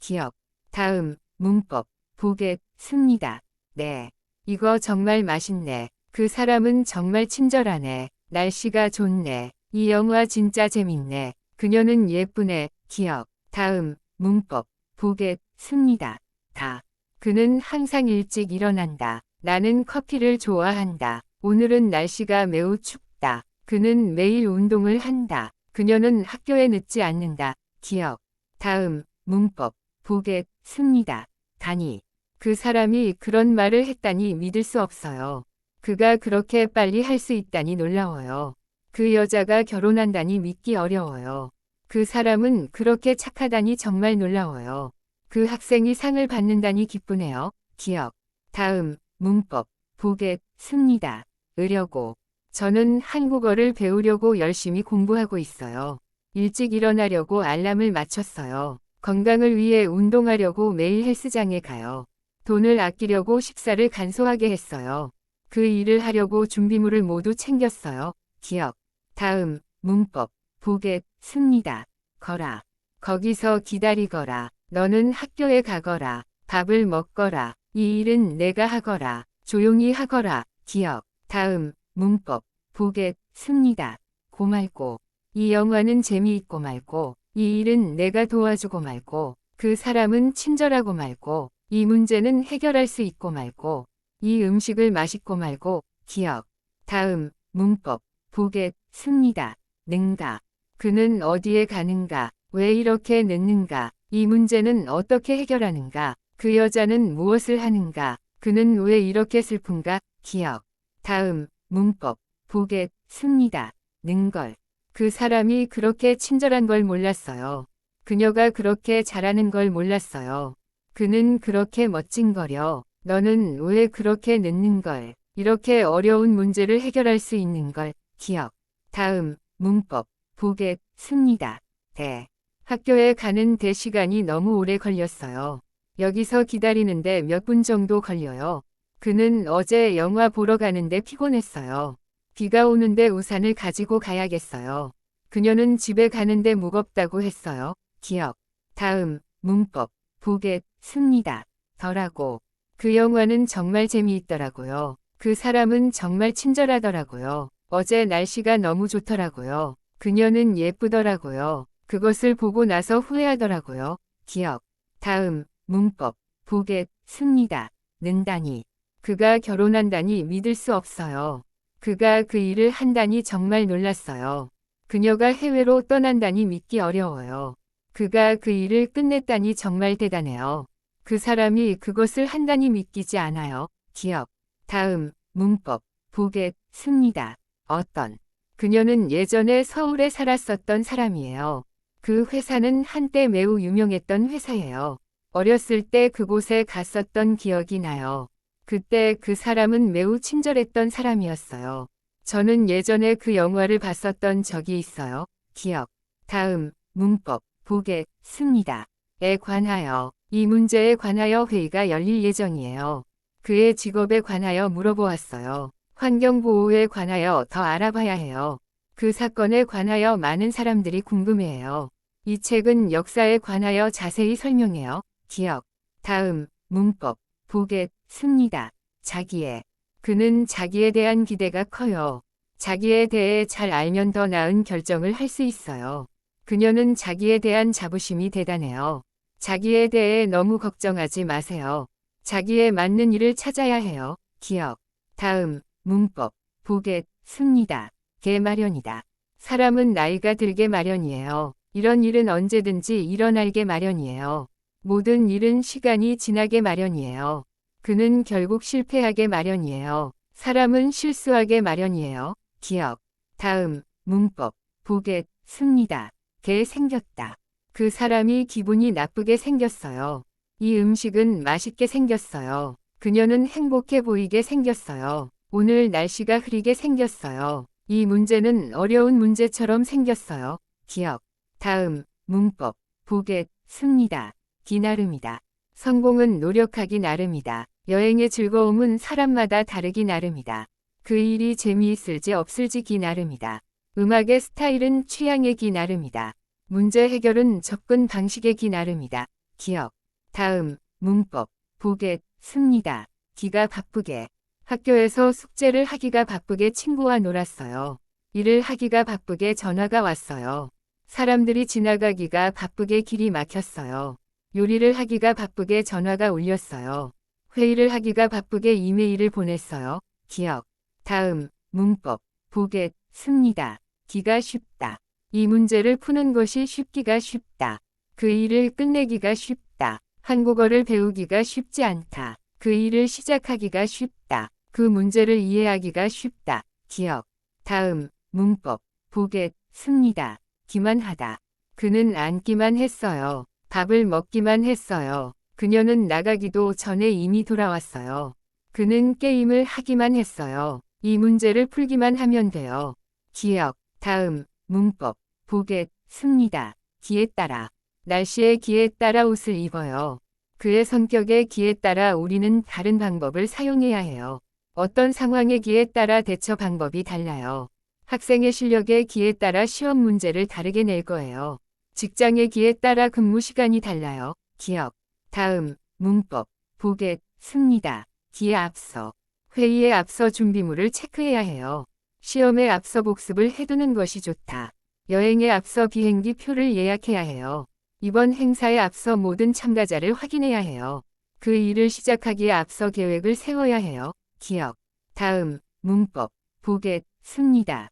기억. 다음, 문법. 보겠습니다. 네. 이거 정말 맛있네. 그 사람은 정말 친절하네. 날씨가 좋네. 이 영화 진짜 재밌네. 그녀는 예쁘네. 기억. 다음, 문법. 보겠습니다. 다. 그는 항상 일찍 일어난다. 나는 커피를 좋아한다. 오늘은 날씨가 매우 춥다. 그는 매일 운동을 한다. 그녀는 학교에 늦지 않는다. 기억. 다음, 문법. 보겠습니다. 다니. 그 사람이 그런 말을 했다니 믿을 수 없어요. 그가 그렇게 빨리 할 수 있다니 놀라워요. 그 여자가 결혼한다니 믿기 어려워요. 그 사람은 그렇게 착하다니 정말 놀라워요. 그 학생이 상을 받는다니 기쁘네요. 기억. 다음, 문법. 보겠습니다. 으려고. 저는 한국어를 배우려고 열심히 공부하고 있어요. 일찍 일어나려고 알람을 맞췄어요. 건강을 위해 운동하려고 매일 헬스장에 가요. 돈을 아끼려고 식사를 간소하게 했어요. 그 일을 하려고 준비물을 모두 챙겼어요. 기억. 다음, 문법. 보겠습니다. 거라. 거기서 기다리거라. 너는 학교에 가거라. 밥을 먹거라. 이 일은 내가 하거라. 조용히 하거라. 기억. 다음, 문법. 보겠습니다. 고말고. 이 영화는 재미있고 말고, 이 일은 내가 도와주고 말고, 그 사람은 친절하고 말고, 이 문제는 해결할 수 있고 말고, 이 음식을 맛있고 말고. 기억. 다음, 문법. 보겠습니다. 는가. 그는 어디에 가는가? 왜 이렇게 늦는가? 이 문제는 어떻게 해결하는가? 그 여자는 무엇을 하는가? 그는 왜 이렇게 슬픈가? 기억. 다음, 문법. 보겠습니다. 는걸. 그 사람이 그렇게 친절한 걸 몰랐어요. 그녀가 그렇게 잘하는 걸 몰랐어요. 그는 그렇게 멋진거려. 너는 왜 그렇게 늦는걸? 이렇게 어려운 문제를 해결할 수 있는걸. 기억. 다음, 문법. 보겠습니다. 대. 학교에 가는 대 시간이 너무 오래 걸렸어요. 여기서 기다리는데 몇 분 정도 걸려요. 그는 어제 영화 보러 가는데 피곤했어요. 비가 오는데 우산을 가지고 가야겠어요. 그녀는 집에 가는데 무겁다고 했어요. 기억. 다음, 문법. 보겠습니다. 덜하고. 그 영화는 정말 재미있더라고요. 그 사람은 정말 친절하더라고요. 어제 날씨가 너무 좋더라고요. 그녀는 예쁘더라고요. 그것을 보고 나서 후회하더라고요. 기억. 다음, 문법. 보겠습니다. 는다니. 그가 결혼한다니 믿을 수 없어요. 그가 그 일을 한다니 정말 놀랐어요. 그녀가 해외로 떠난다니 믿기 어려워요. 그가 그 일을 끝냈다니 정말 대단해요. 그 사람이 그것을 한다니 믿기지 않아요. 기억. 다음, 문법. 보겠습니다. 어떤. 그녀는 예전에 서울에 살았었던 사람이에요. 그 회사는 한때 매우 유명했던 회사예요. 어렸을 때 그곳에 갔었던 기억이 나요. 그때 그 사람은 매우 친절했던 사람이었어요. 저는 예전에 그 영화를 봤었던 적이 있어요. 기억. 다음, 문법. 보겠습니다. 에 관하여. 이 문제에 관하여 회의가 열릴 예정이에요. 그의 직업에 관하여 물어보았어요. 환경보호에 관하여 더 알아봐야 해요. 그 사건에 관하여 많은 사람들이 궁금해해요. 이 책은 역사에 관하여 자세히 설명해요. 기억. 다음, 문법. 보겠습니다. 자기의. 그는 자기에 대한 기대가 커요. 자기에 대해 잘 알면 더 나은 결정을 할 수 있어요. 그녀는 자기에 대한 자부심이 대단해요. 자기에 대해 너무 걱정하지 마세요. 자기에 맞는 일을 찾아야 해요. 기억. 다음, 문법. 보겠습니다. 개 마련이다. 사람은 나이가 들게 마련이에요. 이런 일은 언제든지 일어나게 마련이에요. 모든 일은 시간이 지나게 마련이에요. 그는 결국 실패하게 마련이에요. 사람은 실수하게 마련이에요. 기억. 다음, 문법. 보겠습니다. 개 생겼다. 그 사람이 기분이 나쁘게 생겼어요. 이 음식은 맛있게 생겼어요. 그녀는 행복해 보이게 생겼어요. 오늘 날씨가 흐리게 생겼어요. 이 문제는 어려운 문제처럼 생겼어요. 기억. 다음, 문법. 보겠습니다. 기나름이다. 성공은 노력하기 나름이다. 여행의 즐거움은 사람마다 다르기 나름이다. 그 일이 재미있을지 없을지 기 나름이다. 음악의 스타일은 취향의 기 나름이다. 문제 해결은 접근 방식의 기 나름이다. 기억. 다음, 문법, 보겠습니다. 기가 바쁘게. 학교에서 숙제를 하기가 바쁘게 친구와 놀았어요. 일을 하기가 바쁘게 전화가 왔어요. 사람들이 지나가기가 바쁘게 길이 막혔어요. 요리를 하기가 바쁘게 전화가 울렸어요. 회의를 하기가 바쁘게 이메일을 보냈어요. 기억. 다음, 문법, 보겠습니다. 기가 쉽다. 이 문제를 푸는 것이 쉽기가 쉽다. 그 일을 끝내기가 쉽다. 한국어를 배우기가 쉽지 않다. 그 일을 시작하기가 쉽다. 그 문제를 이해하기가 쉽다. 기억. 다음, 문법, 보겠습니다. 기만 하다. 그는 앉기만 했어요. 밥을 먹기만 했어요. 그녀는 나가기도 전에 이미 돌아왔어요. 그는 게임을 하기만 했어요. 이 문제를 풀기만 하면 돼요. 기억. 다음, 문법, 보겠습니다. 기에 따라. 날씨의 기에 따라 옷을 입어요. 그의 성격의 기에 따라 우리는 다른 방법을 사용해야 해요. 어떤 상황의 기에 따라 대처 방법이 달라요. 학생의 실력의 기에 따라 시험 문제를 다르게 낼 거예요. 직장의 기에 따라 근무 시간이 달라요. 기억. 다음, 문법, 보겠습니다. 기에 앞서. 회의에 앞서 준비물을 체크해야 해요. 시험에 앞서 복습을 해두는 것이 좋다. 여행에 앞서 비행기 표를 예약해야 해요. 이번 행사에 앞서 모든 참가자를 확인해야 해요. 그 일을 시작하기에 앞서 계획을 세워야 해요. 기억. 다음, 문법, 보겠습니다.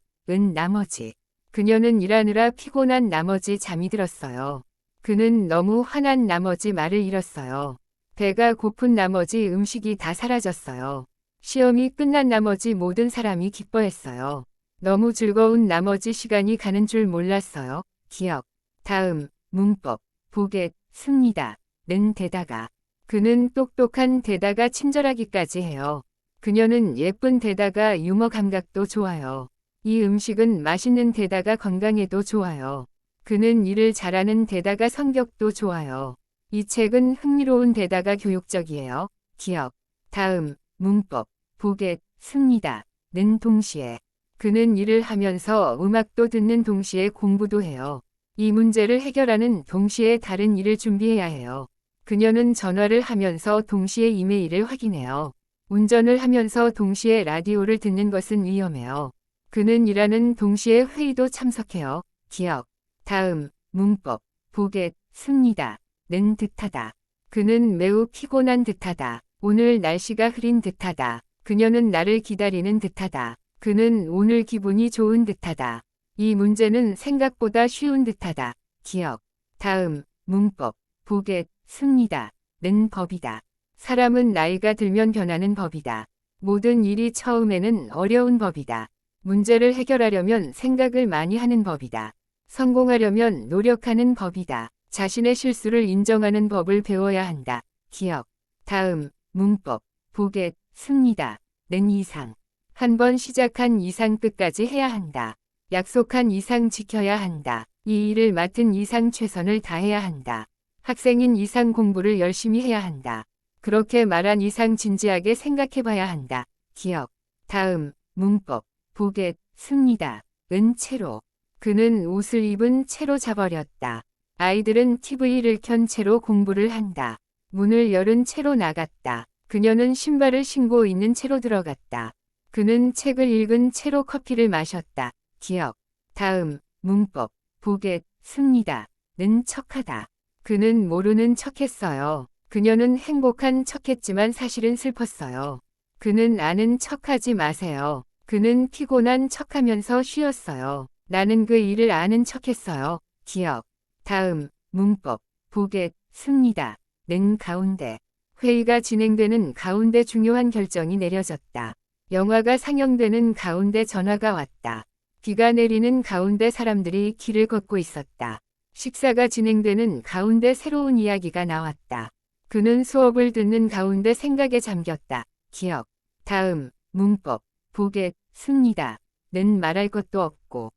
나머지. 그녀는 일하느라 피곤한 나머지 잠이 들었어요. 그는 너무 화난 나머지 말을 잃었어요. 배가 고픈 나머지 음식이 다 사라졌어요. 시험이 끝난 나머지 모든 사람이 기뻐했어요. 너무 즐거운 나머지 시간이 가는 줄 몰랐어요. 기억. 다음, 문법, 보겠습니다. 는 데다가. 그는 똑똑한 데다가 친절하기까지 해요. 그녀는 예쁜 데다가 유머 감각도 좋아요. 이 음식은 맛있는 데다가 건강에도 좋아요. 그는 일을 잘하는 데다가 성격도 좋아요. 이 책은 흥미로운 데다가 교육적이에요. 기억. 다음, 문법, 보겠습니다. 는 동시에. 그는 일을 하면서 음악도 듣는 동시에 공부도 해요. 이 문제를 해결하는 동시에 다른 일을 준비해야 해요. 그녀는 전화를 하면서 동시에 이메일을 확인해요. 운전을 하면서 동시에 라디오를 듣는 것은 위험해요. 그는 일하는 동시에 회의도 참석해요. 기억. 다음, 문법, 보겠습니다. 는 듯하다. 그는 매우 피곤한 듯하다. 오늘 날씨가 흐린 듯하다. 그녀는 나를 기다리는 듯하다. 그는 오늘 기분이 좋은 듯하다. 이 문제는 생각보다 쉬운 듯하다. 기억. 다음, 문법, 보겠습니다. 는 법이다. 사람은 나이가 들면 변하는 법이다. 모든 일이 처음에는 어려운 법이다. 문제를 해결하려면 생각을 많이 하는 법이다. 성공하려면 노력하는 법이다. 자신의 실수를 인정하는 법을 배워야 한다. 기억. 다음, 문법, 보겠습니다. 는 이상. 한 번 시작한 이상 끝까지 해야 한다. 약속한 이상 지켜야 한다. 이 일을 맡은 이상 최선을 다해야 한다. 학생인 이상 공부를 열심히 해야 한다. 그렇게 말한 이상 진지하게 생각해 봐야 한다. 기억. 다음, 문법, 보겠습니다. 은 채로. 그는 옷을 입은 채로 자버렸다. 아이들은 TV를 켠 채로 공부를 한다. 문을 열은 채로 나갔다. 그녀는 신발을 신고 있는 채로 들어갔다. 그는 책을 읽은 채로 커피를 마셨다. 기억. 다음, 문법, 보겠습니다. 는 척하다. 그는 모르는 척했어요. 그녀는 행복한 척했지만 사실은 슬펐어요. 그는 아는 척하지 마세요. 그는 피곤한 척하면서 쉬었어요. 나는 그 일을 아는 척했어요. 기억. 다음, 문법, 보겠습니다. 는 가운데. 회의가 진행되는 가운데 중요한 결정이 내려졌다. 영화가 상영되는 가운데 전화가 왔다. 비가 내리는 가운데 사람들이 길을 걷고 있었다. 식사가 진행되는 가운데 새로운 이야기가 나왔다. 그는 수업을 듣는 가운데 생각에 잠겼다. 기억. 다음, 문법, 보겠습니다. 는 말할 것도 없고.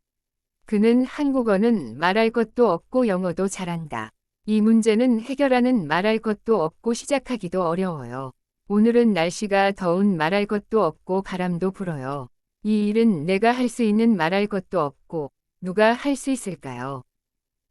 그는 한국어는 말할 것도 없고 영어도 잘한다. 이 문제는 해결하는 말할 것도 없고 시작하기도 어려워요. 오늘은 날씨가 더운 말할 것도 없고 바람도 불어요. 이 일은 내가 할 수 있는 말할 것도 없고 누가 할 수 있을까요?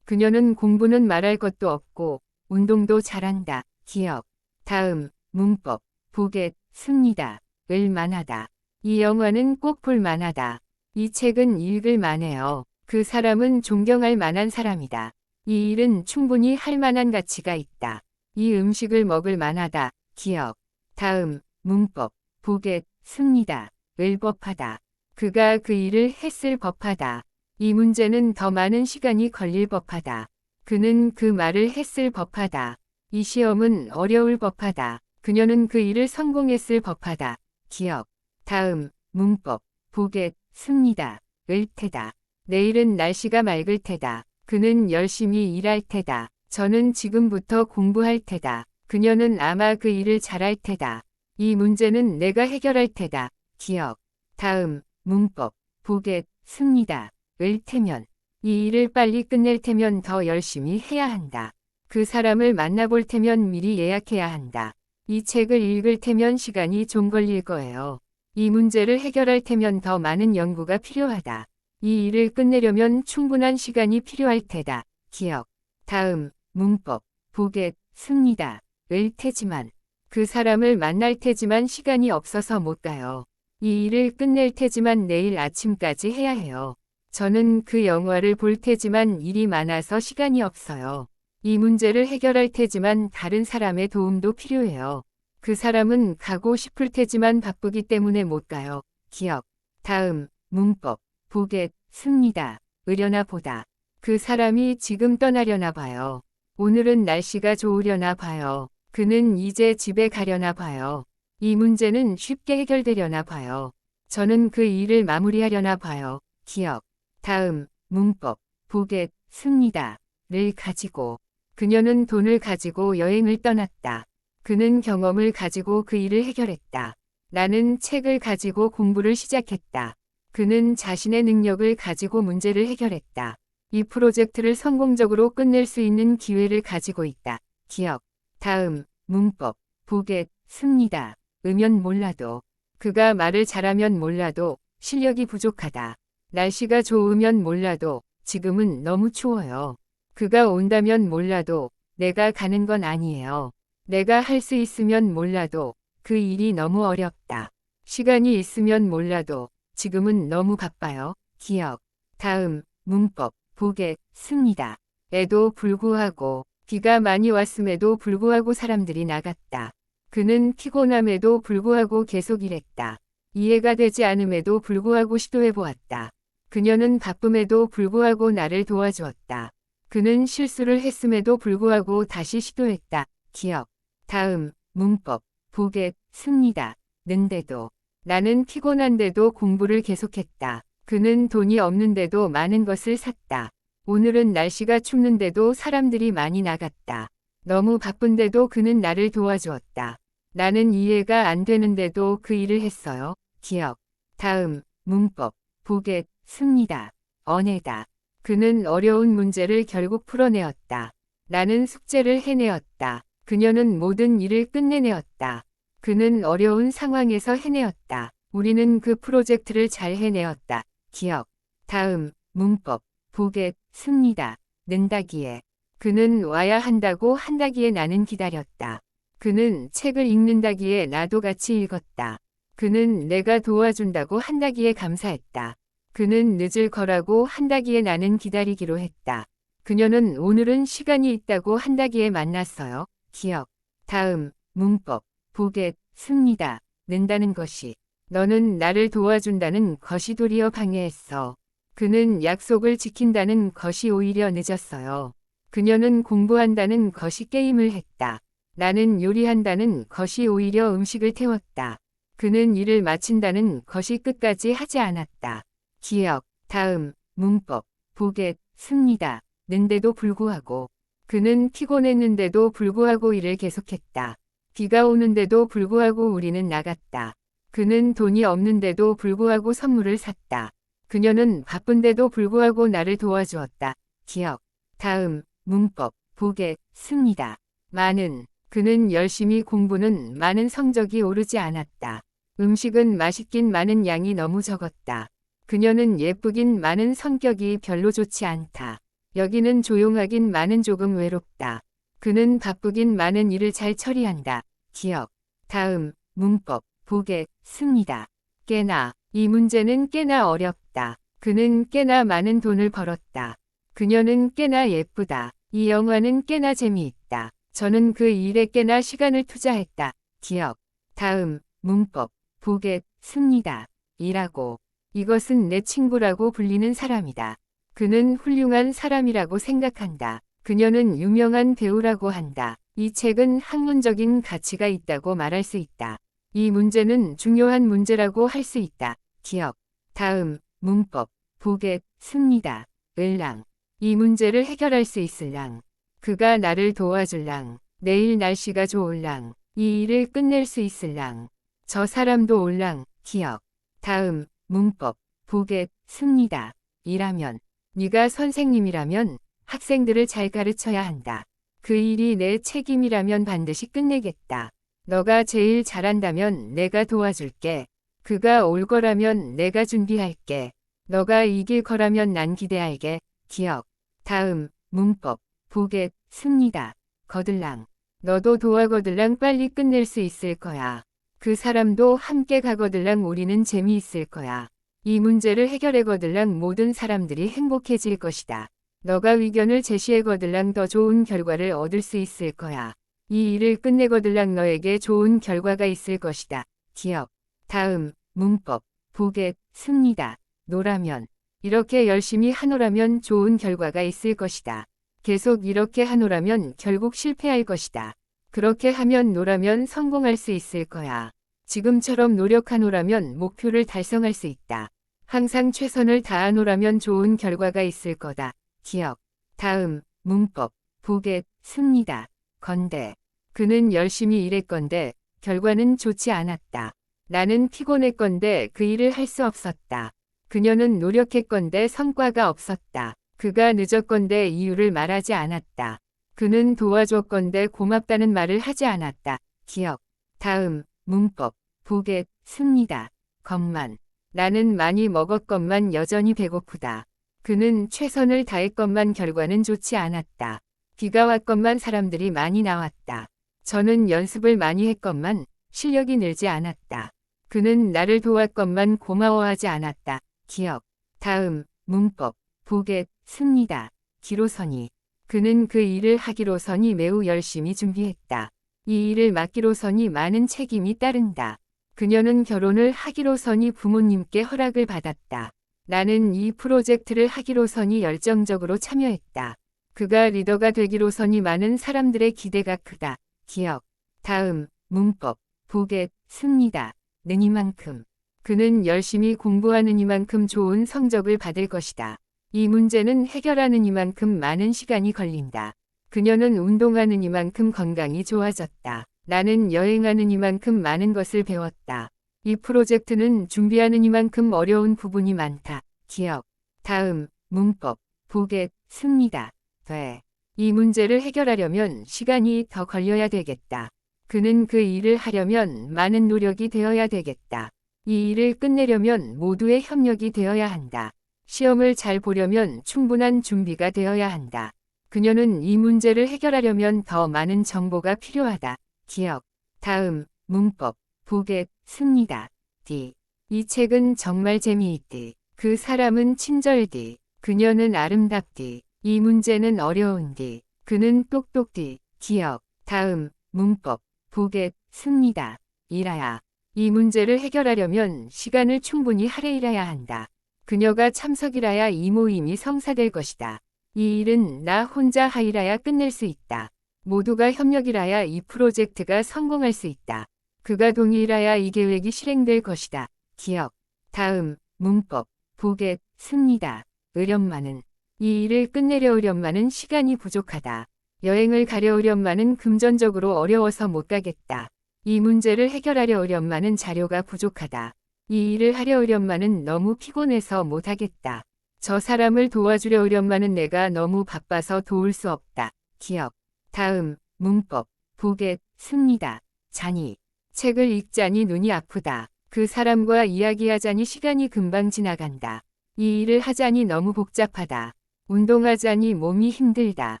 그녀는 공부는 말할 것도 없고 운동도 잘한다. 기억. 다음, 문법. 보겠, 습니다. 을 만하다. 이 영화는 꼭 볼 만하다. 이 책은 읽을 만해요. 그 사람은 존경할 만한 사람이다. 이 일은 충분히 할 만한 가치가 있다. 이 음식을 먹을 만하다. 기억. 다음, 문법. 보겠, 습니다. 을 법하다. 그가 그 일을 했을 법하다. 이 문제는 더 많은 시간이 걸릴 법하다. 그는 그 말을 했을 법하다. 이 시험은 어려울 법하다. 그녀는 그 일을 성공했을 법하다. 기억. 다음, 문법. 보겠, 습니다. 을 테다. 내일은 날씨가 맑을 테다. 그는 열심히 일할 테다. 저는 지금부터 공부할 테다. 그녀는 아마 그 일을 잘할 테다. 이 문제는 내가 해결할 테다. 기억. 다음, 문법. 보겠, 습니다. 을 테면. 이 일을 빨리 끝낼 테면 더 열심히 해야 한다. 그 사람을 만나볼 테면 미리 예약해야 한다. 이 책을 읽을 테면 시간이 좀 걸릴 거예요. 이 문제를 해결할 테면 더 많은 연구가 필요하다. 이 일을 끝내려면 충분한 시간이 필요할 테다. 기억. 다음, 문법. 보겠, 습니다. 을 테지만. 그 사람을 만날 테지만 시간이 없어서 못 가요. 이 일을 끝낼 테지만 내일 아침까지 해야 해요. 저는 그 영화를 볼 테지만 일이 많아서 시간이 없어요. 이 문제를 해결할 테지만 다른 사람의 도움도 필요해요. 그 사람은 가고 싶을 테지만 바쁘기 때문에 못 가요. 기억. 다음, 문법. 보겠, 습니다. 으려나 보다. 그 사람이 지금 떠나려나 봐요. 오늘은 날씨가 좋으려나 봐요. 그는 이제 집에 가려나 봐요. 이 문제는 쉽게 해결되려나 봐요. 저는 그 일을 마무리하려나 봐요. 기억. 다음, 문법. 보겠, 습니다. 를 가지고. 그녀는 돈을 가지고 여행을 떠났다. 그는 경험을 가지고 그 일을 해결했다. 나는 책을 가지고 공부를 시작했다. 그는 자신의 능력을 가지고 문제를 해결했다. 이 프로젝트를 성공적으로 끝낼 수 있는 기회를 가지고 있다. 기억. 다음, 문법. 보겠, 습니다. 으면 몰라도. 그가 말을 잘하면 몰라도 실력이 부족하다. 날씨가 좋으면 몰라도 지금은 너무 추워요. 그가 온다면 몰라도 내가 가는 건 아니에요. 내가 할 수 있으면 몰라도 그 일이 너무 어렵다. 시간이 있으면 몰라도 지금은 너무 바빠요. 기억. 다음, 문법. 보겠, 습니다. 에도 불구하고. 비가 많이 왔음에도 불구하고 사람들이 나갔다. 그는 피곤함에도 불구하고 계속 일했다. 이해가 되지 않음에도 불구하고 시도해보았다. 그녀는 바쁨에도 불구하고 나를 도와주었다. 그는 실수를 했음에도 불구하고 다시 시도했다. 기억. 다음, 문법. 보겠, 습니다. 는데도. 나는 피곤한데도 공부를 계속했다. 그는 돈이 없는데도 많은 것을 샀다. 오늘은 날씨가 춥는데도 사람들이 많이 나갔다. 너무 바쁜데도 그는 나를 도와주었다. 나는 이해가 안 되는데도 그 일을 했어요. 기억. 다음, 문법. 보겠, 습니다. 어내다. 그는 어려운 문제를 결국 풀어내었다. 나는 숙제를 해내었다. 그녀는 모든 일을 끝내내었다. 그는 어려운 상황에서 해내었다. 우리는 그 프로젝트를 잘 해내었다. 기억. 다음, 문법. 보겠, 습니다. 는다기에. 그는 와야 한다고 한다기에 나는 기다렸다. 그는 책을 읽는다기에 나도 같이 읽었다. 그는 내가 도와준다고 한다기에 감사했다. 그는 늦을 거라고 한다기에 나는 기다리기로 했다. 그녀는 오늘은 시간이 있다고 한다기에 만났어요. 기억. 다음, 문법. 보겠, 습니다. 는다는 것이. 너는 나를 도와준다는 것이 도리어 방해했어. 그는 약속을 지킨다는 것이 오히려 늦었어요. 그녀는 공부한다는 것이 게임을 했다. 나는 요리한다는 것이 오히려 음식을 태웠다. 그는 일을 마친다는 것이 끝까지 하지 않았다. 기억. 다음, 문법. 보겠, 습니다. 는데도 불구하고. 그는 피곤했는데도 불구하고 일을 계속했다. 비가 오는데도 불구하고 우리는 나갔다. 그는 돈이 없는데도 불구하고 선물을 샀다. 그녀는 바쁜데도 불구하고 나를 도와주었다. 기억. 다음, 문법. 보겠, 습니다. 많은. 그는 열심히 공부는 많은 성적이 오르지 않았다. 음식은 맛있긴 많은 양이 너무 적었다. 그녀는 예쁘긴 많은 성격이 별로 좋지 않다. 여기는 조용하긴 많은 조금 외롭다. 그는 바쁘긴 많은 일을 잘 처리한다. 기억. 다음, 문법, 보게, 씁니다. 꽤나. 이 문제는 꽤나 어렵다. 그는 꽤나 많은 돈을 벌었다. 그녀는 꽤나 예쁘다. 이 영화는 꽤나 재미있다. 저는 그 일에 꽤나 시간을 투자했다. 기억. 다음, 문법, 보게, 씁니다. 이라고. 이것은 내 친구라고 불리는 사람이다. 그는 훌륭한 사람이라고 생각한다. 그녀는 유명한 배우라고 한다. 이 책은 학문적인 가치가 있다고 말할 수 있다. 이 문제는 중요한 문제라고 할 수 있다. 기억. 다음, 문법, 보게, 씁니다. 을랑. 이 문제를 해결할 수 있을랑. 그가 나를 도와줄랑. 내일 날씨가 좋을랑. 이 일을 끝낼 수 있을랑. 저 사람도 올랑. 기억. 다음, 문법, 보게, 씁니다. 이라면. 네가 선생님이라면 학생들을 잘 가르쳐야 한다. 그 일이 내 책임이라면 반드시 끝내겠다. 너가 제일 잘한다면 내가 도와줄게. 그가 올 거라면 내가 준비할게. 너가 이길 거라면 난 기대할게. 기억. 다음, 문법, 보게, 씁니다. 거들랑. 너도 도와거들랑 빨리 끝낼 수 있을 거야. 그 사람도 함께 가거들랑 우리는 재미있을 거야. 이 문제를 해결해거들랑 모든 사람들이 행복해질 것이다. 너가 의견을 제시해거들랑 더 좋은 결과를 얻을 수 있을 거야. 이 일을 끝내거들랑 너에게 좋은 결과가 있을 것이다. 기억. 다음, 문법, 보게, 씁니다. 노라면. 이렇게 열심히 하노라면 좋은 결과가 있을 것이다. 계속 이렇게 하노라면 결국 실패할 것이다. 그렇게 하면 노라면 성공할 수 있을 거야. 지금처럼 노력하노라면 목표를 달성할 수 있다. 항상 최선을 다하노라면 좋은 결과가 있을 거다. 기억. 다음, 문법, 보게, 씁니다. 건대. 그는 열심히 일했건데 결과는 좋지 않았다. 나는 피곤했건데 그 일을 할 수 없었다. 그녀는 노력했건데 성과가 없었다. 그가 늦었건데 이유를 말하지 않았다. 그는 도와줬건데 고맙다는 말을 하지 않았다. 기억. 다음, 문법, 보게, 씁니다. 것만. 나는 많이 먹었건만 여전히 배고프다. 그는 최선을 다했건만 결과는 좋지 않았다. 비가 왔건만 사람들이 많이 나왔다. 저는 연습을 많이 했건만 실력이 늘지 않았다. 그는 나를 도왔건만 고마워하지 않았다. 기억. 다음, 문법, 보게, 씁니다. 기로선이. 그는 그 일을 하기로선이 매우 열심히 준비했다. 이 일을 맡기로선이 많은 책임이 따른다. 그녀는 결혼을 하기로선이 부모님께 허락을 받았다. 나는 이 프로젝트를 하기로선이 열정적으로 참여했다. 그가 리더가 되기로선이 많은 사람들의 기대가 크다. 기억. 다음, 문법, 보게, 씁니다. 는 이만큼. 그는 열심히 공부하는 이만큼 좋은 성적을 받을 것이다. 이 문제는 해결하는 이만큼 많은 시간이 걸린다. 그녀는 운동하는 이만큼 건강이 좋아졌다. 나는 여행하는 이만큼 많은 것을 배웠다. 이 프로젝트는 준비하는 이만큼 어려운 부분이 많다. 기억. 다음, 문법, 보게, 씁니다. 돼. 이 문제를 해결하려면 시간이 더 걸려야 되겠다. 그는 그 일을 하려면 많은 노력이 되어야 되겠다. 이 일을 끝내려면 모두의 협력이 되어야 한다. 시험을 잘 보려면 충분한 준비가 되어야 한다. 그녀는 이 문제를 해결하려면 더 많은 정보가 필요하다. 기억. 다음, 문법, 보게, 씁니다. D. 이 책은 정말 재미있디. 그 사람은 친절디. 그녀는 아름답디. 이 문제는 어려운디. 그는 똑똑디. 기억. 다음, 문법, 보게, 씁니다. 이라야. 이 문제를 해결하려면 시간을 충분히 할애해야 한다. 그녀가 참석이라야 이 모임이 성사될 것이다. 이 일은 나 혼자 하이라야 끝낼 수 있다. 모두가 협력이라야 이 프로젝트가 성공할 수 있다. 그가 동의라야 이 계획이 실행될 것이다. 기억. 다음, 문법, 보게, 씁니다. 의련만은. 이 일을 끝내려오련만은 시간이 부족하다. 여행을 가려오련만은 금전적으로 어려워서 못 가겠다. 이 문제를 해결하려오련만은 자료가 부족하다. 이 일을 하려오련만은 너무 피곤해서 못하겠다. 저 사람을 도와주려오련만은 내가 너무 바빠서 도울 수 없다. 기억. 다음, 문법, 보게, 씁니다. 자니. 책을 읽자니 눈이 아프다. 그 사람과 이야기하자니 시간이 금방 지나간다. 이 일을 하자니 너무 복잡하다. 운동하자니 몸이 힘들다.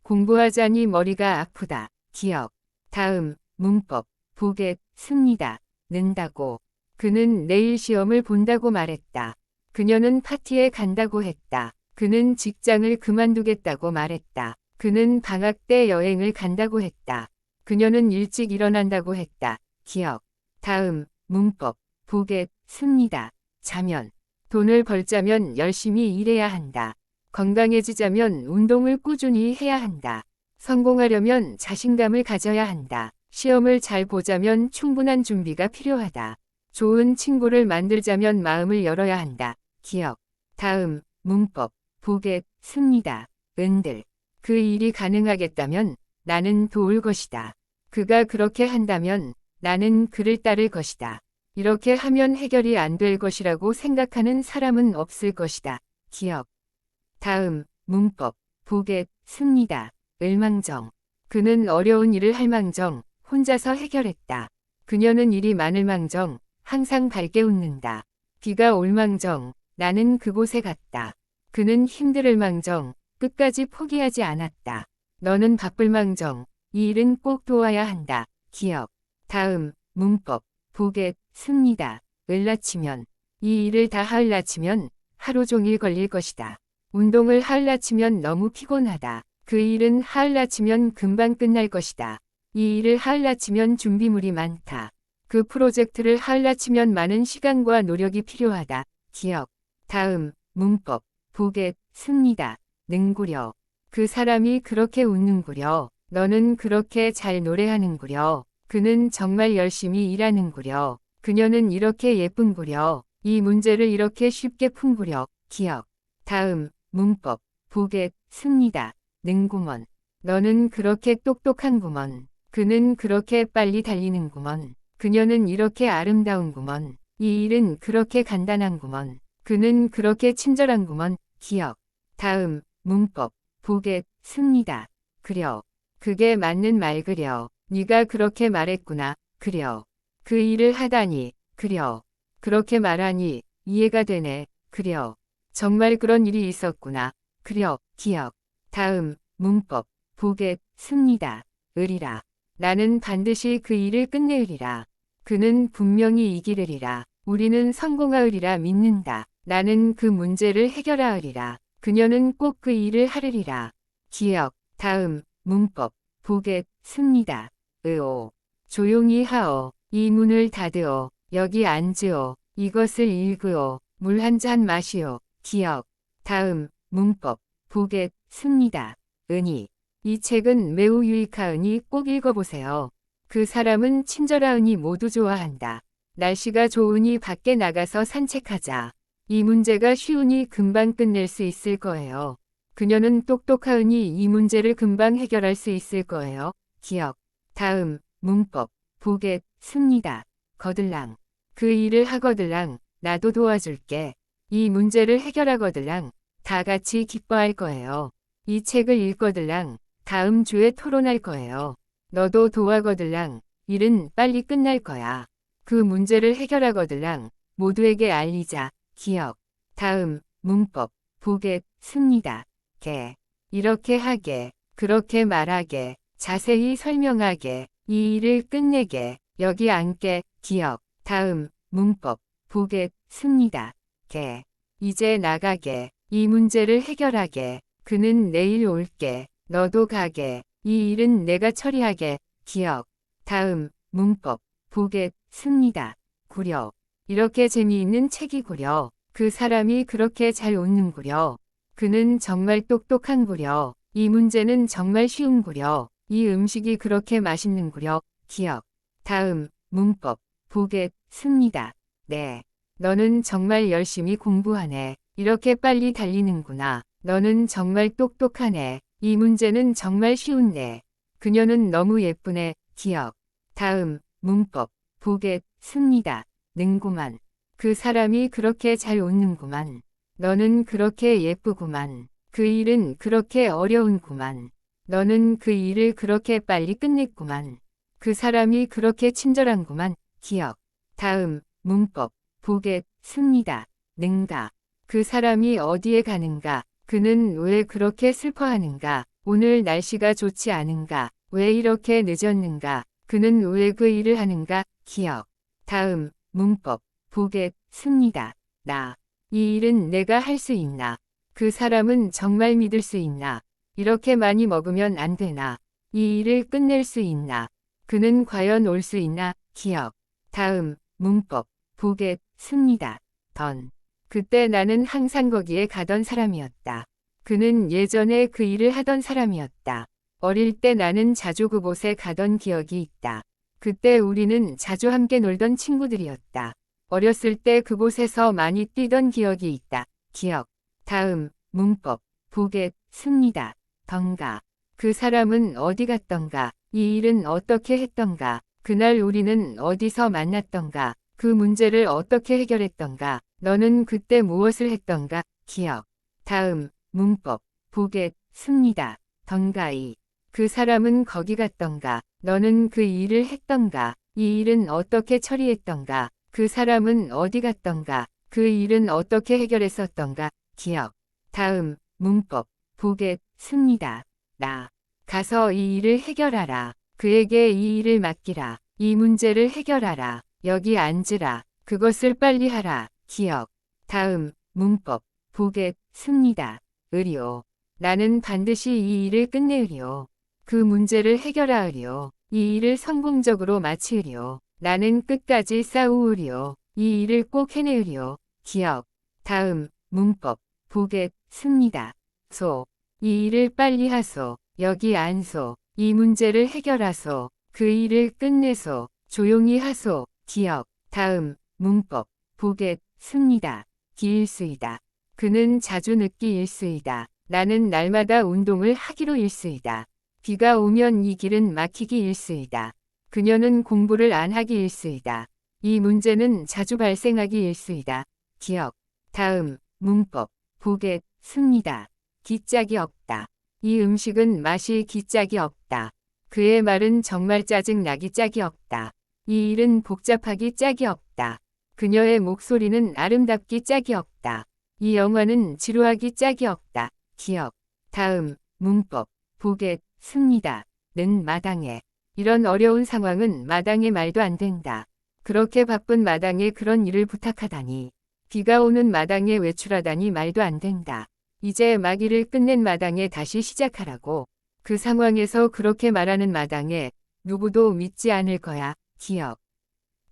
공부하자니 머리가 아프다. 기억. 다음, 문법. 보겠습니다. 는다고. 그는 내일 시험을 본다고 말했다. 그녀는 파티에 간다고 했다. 그는 직장을 그만두겠다고 말했다. 그는 방학 때 여행을 간다고 했다. 그녀는 일찍 일어난다고 했다. 기억. 다음, 문법. 보겠습니다. 자면. 돈을 벌자면 열심히 일해야 한다. 건강해지자면 운동을 꾸준히 해야 한다. 성공하려면 자신감을 가져야 한다. 시험을 잘 보자면 충분한 준비가 필요하다. 좋은 친구를 만들자면 마음을 열어야 한다. 기억. 다음, 문법. 보겠습니다. 은들. 그 일이 가능하겠다면 나는 도울 것이다. 그가 그렇게 한다면 나는 그를 따를 것이다. 이렇게 하면 해결이 안 될 것이라고 생각하는 사람은 없을 것이다. 기억. 다음, 문법. 보겠습니다. 을망정. 그는 어려운 일을 할 망정, 혼자서 해결했다. 그녀는 일이 많을 망정, 항상 밝게 웃는다. 비가 올 망정, 나는 그곳에 갔다. 그는 힘들 망정, 끝까지 포기하지 않았다. 너는 바쁠 망정, 이 일은 꼭 도와야 한다. 기억. 다음, 문법. 보겠습니다. 을라치면. 이 일을 다 하을라치면 하루 종일 걸릴 것이다. 운동을 하을라치면 너무 피곤하다. 그 일은 하을라치면 금방 끝날 것이다. 이 일을 하을라치면 준비물이 많다. 그 프로젝트를 하을라치면 많은 시간과 노력이 필요하다. 기억. 다음, 문법. 보겠습니다. 능구려. 그 사람이 그렇게 웃는구려. 너는 그렇게 잘 노래하는구려. 그는 정말 열심히 일하는구려. 그녀는 이렇게 예쁜구려. 이 문제를 이렇게 쉽게 푼구려. 기억. 다음, 문법. 보겠습니다. 능구먼. 너는 그렇게 똑똑한구먼. 그는 그렇게 빨리 달리는구먼. 그녀는 이렇게 아름다운구먼. 이 일은 그렇게 간단한구먼. 그는 그렇게 친절한구먼. 기억. 다음, 문법. 보겠습니다. 그려. 그게 맞는 말 그려. 네가 그렇게 말했구나. 그려. 그 일을 하다니. 그려. 그렇게 말하니 이해가 되네. 그려. 정말 그런 일이 있었구나. 그려. 기억. 다음, 문법. 보겠습니다. 으리라. 나는 반드시 그 일을 끝내으리라. 그는 분명히 이기르리라. 우리는 성공하으리라 믿는다. 나는 그 문제를 해결하으리라. 그녀는 꼭 그 일을 하르리라. 기억. 다음, 문법. 보겠습니다. 으오. 조용히 하오. 이 문을 닫으오. 여기 앉으오. 이것을 읽으오. 물 한 잔 마시오. 기억. 다음, 문법. 보겠습니다. 은희. 이 책은 매우 유익하으니 꼭 읽어보세요. 그 사람은 친절하으니 모두 좋아한다. 날씨가 좋으니 밖에 나가서 산책하자. 이 문제가 쉬우니 금방 끝낼 수 있을 거예요. 그녀는 똑똑하으니 이 문제를 금방 해결할 수 있을 거예요. 기억. 다음, 문법. 보겠습니다. 거들랑. 그 일을 하거들랑. 나도 도와줄게. 이 문제를 해결하거들랑. 다 같이 기뻐할 거예요. 이 책을 읽거들랑. 다음 주에 토론할 거예요. 너도 도와거들랑. 일은 빨리 끝날 거야. 그 문제를 해결하거들랑. 모두에게 알리자. 기억. 다음, 문법. 보겠습니다. 게. 이렇게 하게. 그렇게 말하게. 자세히 설명하게. 이 일을 끝내게. 여기 앉게. 기억. 다음, 문법. 보겠습니다. 게. 이제 나가게. 이 문제를 해결하게. 그는 내일 올게. 너도 가게. 이 일은 내가 처리하게. 기억. 다음, 문법. 보겠습니다. 구려. 이렇게 재미있는 책이구려. 그 사람이 그렇게 잘 웃는구려. 그는 정말 똑똑한구려. 이 문제는 정말 쉬운구려. 이 음식이 그렇게 맛있는구려. 기억. 다음, 문법. 보겠습니다. 네. 너는 정말 열심히 공부하네. 이렇게 빨리 달리는구나. 너는 정말 똑똑하네. 이 문제는 정말 쉬운데. 그녀는 너무 예쁘네. 기억. 다음, 문법. 보겠습니다. 능구만. 그 사람이 그렇게 잘 웃는구만. 너는 그렇게 예쁘구만. 그 일은 그렇게 어려운구만. 너는 그 일을 그렇게 빨리 끝냈구만. 그 사람이 그렇게 친절한구만. 기억. 다음, 문법. 보겠습니다. 능가. 그 사람이 어디에 가는가? 그는 왜 그렇게 슬퍼하는가? 오늘 날씨가 좋지 않은가? 왜 이렇게 늦었는가? 그는 왜 그 일을 하는가? 기억. 다음, 문법, 보겠습니다. 나. 이 일은 내가 할 수 있나? 그 사람은 정말 믿을 수 있나? 이렇게 많이 먹으면 안 되나? 이 일을 끝낼 수 있나? 그는 과연 올 수 있나? 기억. 다음, 문법, 보겠습니다. 던. 그때 나는 항상 거기에 가던 사람이었다. 그는 예전에 그 일을 하던 사람이었다. 어릴 때 나는 자주 그곳에 가던 기억이 있다. 그때 우리는 자주 함께 놀던 친구들이었다. 어렸을 때 그곳에서 많이 뛰던 기억이 있다. 기억. 다음, 문법, 보겠습니다. 던가. 그 사람은 어디 갔던가? 이 일은 어떻게 했던가? 그날 우리는 어디서 만났던가? 그 문제를 어떻게 해결했던가? 너는 그때 무엇을 했던가? 기억. 다음, 문법, 보겠습니다. 던가이. 그 사람은 거기 갔던가? 너는 그 일을 했던가? 이 일은 어떻게 처리했던가? 그 사람은 어디 갔던가? 그 일은 어떻게 해결했었던가? 기억. 다음, 문법, 보겠습니다. 나. 가서 이 일을 해결하라. 그에게 이 일을 맡기라. 이 문제를 해결하라. 여기 앉으라. 그것을 빨리 하라. 기억. 다음, 문법, 보겠습니다. 의료. 나는 반드시 이 일을 끝내으리요. 그 문제를 해결하으리요. 이 일을 성공적으로 마치으리요. 나는 끝까지 싸우으리요. 이 일을 꼭 해내으리요. 기억. 다음, 문법, 보겠습니다. 소. 이 일을 빨리 하소. 여기 앉소. 이 문제를 해결하소. 그 일을 끝내소. 조용히 하소. 기억. 다음, 문법, 보겠습니다. 기일수이다. 그는 자주 늦기 일수이다. 나는 날마다 운동을 하기로 일수이다. 비가 오면 이 길은 막히기 일수이다. 그녀는 공부를 안 하기 일수이다. 이 문제는 자주 발생하기 일수이다. 기억. 다음, 문법, 보겠습니다. 기짝이 없다. 이 음식은 맛이 기짝이 없다. 그의 말은 정말 짜증나기 짝이 없다. 이 일은 복잡하기 짝이 없다. 그녀의 목소리는 아름답기 짝이 없다. 이 영화는 지루하기 짝이 없다. 기억. 다음, 문법, 보겠습니다. 는 마당에. 이런 어려운 상황은 마당에 말도 안 된다. 그렇게 바쁜 마당에 그런 일을 부탁하다니. 비가 오는 마당에 외출하다니 말도 안 된다. 이제 막 일을 끝낸 마당에 다시 시작하라고. 그 상황에서 그렇게 말하는 마당에 누구도 믿지 않을 거야. 기억.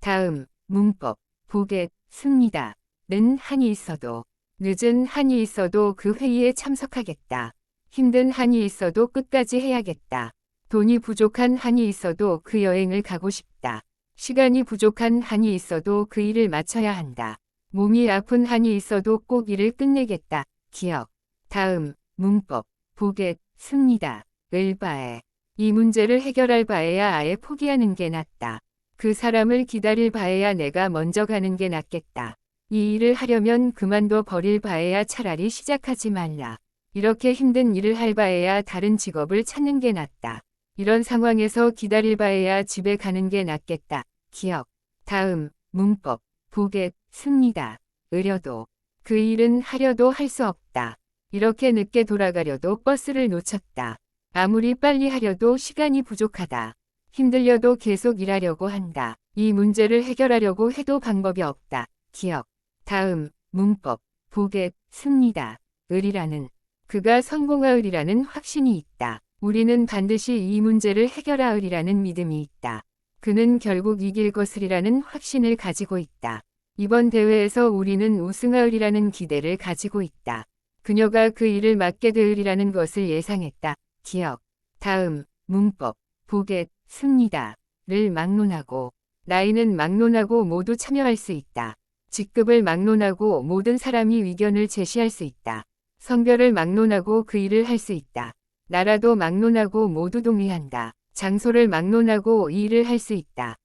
다음, 문법, 보겠습니다. 는 한이 있어도. 늦은 한이 있어도 그 회의에 참석하겠다. 힘든 한이 있어도 끝까지 해야겠다. 돈이 부족한 한이 있어도 그 여행을 가고 싶다. 시간이 부족한 한이 있어도 그 일을 마쳐야 한다. 몸이 아픈 한이 있어도 꼭 일을 끝내겠다. 기억. 다음, 문법, 보겠습니다. 을 바에. 이 문제를 해결할 바에야 아예 포기하는 게 낫다. 그 사람을 기다릴 바에야 내가 먼저 가는 게 낫겠다. 이 일을 하려면 그만둬 버릴 바에야 차라리 시작하지 말라. 이렇게 힘든 일을 할 바에야 다른 직업을 찾는 게 낫다. 이런 상황에서 기다릴 바에야 집에 가는 게 낫겠다. 기억. 다음, 문법, 보겠습니다. 으려도. 그 일은 하려도 할 수 없다. 이렇게 늦게 돌아가려도 버스를 놓쳤다. 아무리 빨리 하려도 시간이 부족하다. 힘들려도 계속 일하려고 한다. 이 문제를 해결하려고 해도 방법이 없다. 기억. 다음, 문법, 보겠습니다. 을이라는. 그가 성공하으리라는 확신이 있다. 우리는 반드시 이 문제를 해결하으리라는 믿음이 있다. 그는 결국 이길 것이라는 확신을 가지고 있다. 이번 대회에서 우리는 우승하으리라는 기대를 가지고 있다. 그녀가 그 일을 맡게 되으리라는 것을 예상했다. 기억. 다음, 문법, 보겠습니다. 를 막론하고. 나이는 막론하고 모두 참여할 수 있다. 직급을 막론하고 모든 사람이 의견을 제시할 수 있다. 성별을 막론하고 그 일을 할 수 있다. 나라도 막론하고 모두 동의한다. 장소를 막론하고 이 일을 할 수 있다.